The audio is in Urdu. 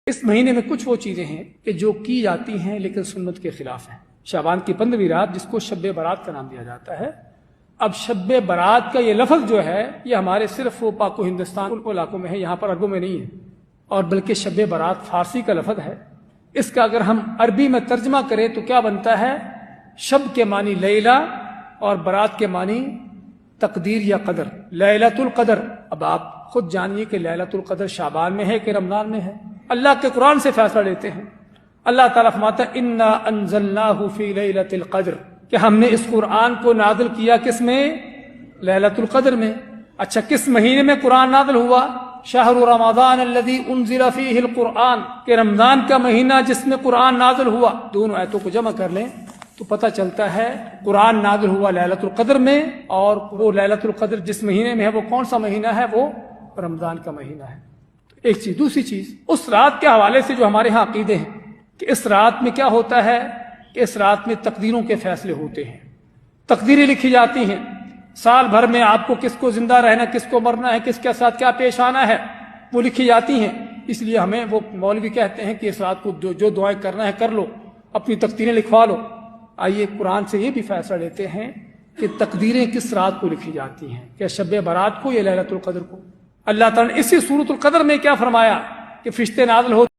اس مہینے میں کچھ وہ چیزیں ہیں کہ جو کی جاتی ہیں لیکن سنت کے خلاف ہیں۔ شعبان کی 15ویں رات جس کو شب برات کا نام دیا جاتا ہے، اب شب برات کا یہ لفظ جو ہے یہ ہمارے صرف وہ پاک و ہندوستان کے علاقوں میں ہے، یہاں پر عربوں میں نہیں ہے، اور بلکہ شب برات فارسی کا لفظ ہے۔ اس کا اگر ہم عربی میں ترجمہ کریں تو کیا بنتا ہے؟ شب کے معنی لیلہ اور برات کے معنی تقدیر یا قدر، لیلۃ القدر۔ اب آپ خود جانیے کہ لیلۃ القدر شعبان میں ہے کہ رمضان میں ہے؟ اللہ کے قرآن سے فیصلہ لیتے ہیں۔ اللہ تعالیٰ فرماتا ہے انا انزلناہ فی لیلۃ القدر، کہ ہم نے اس قرآن کو نازل کیا کس میں؟ لیلۃ القدر میں۔ اچھا، کس مہینے میں قرآن نازل ہوا؟ شہر رمضان الذی انزل فیہ القرآن، کہ رمضان کا مہینہ جس میں قرآن نازل ہوا۔ دونوں آیتوں کو جمع کر لیں تو پتہ چلتا ہے قرآن نازل ہوا لیلۃ القدر میں، اور وہ لیلۃ القدر جس مہینے میں ہے وہ کون سا مہینہ ہے؟ وہ رمضان کا مہینہ ہے۔ ایک چیز۔ دوسری چیز، اس رات کے حوالے سے جو ہمارے ہاں عقیدے ہیں کہ اس رات میں کیا ہوتا ہے کہ اس رات میں تقدیروں کے فیصلے ہوتے ہیں، تقدیریں لکھی جاتی ہیں۔ سال بھر میں آپ کو کس کو زندہ رہنا، کس کو مرنا ہے، کس کے ساتھ کیا پیش آنا ہے، وہ لکھی جاتی ہیں۔ اس لیے ہمیں وہ مولوی کہتے ہیں کہ اس رات کو جو دعائیں کرنا ہے کر لو، اپنی تقدیریں لکھوا لو۔ آئیے قرآن سے یہ بھی فیصلہ لیتے ہیں کہ تقدیریں کس رات کو لکھی جاتی ہیں، کیا شب برات کو یا لیلۃ القدر کو؟ اللہ تعالیٰ نے اسی سورۃ القدر میں کیا فرمایا کہ فرشتے نازل ہوتے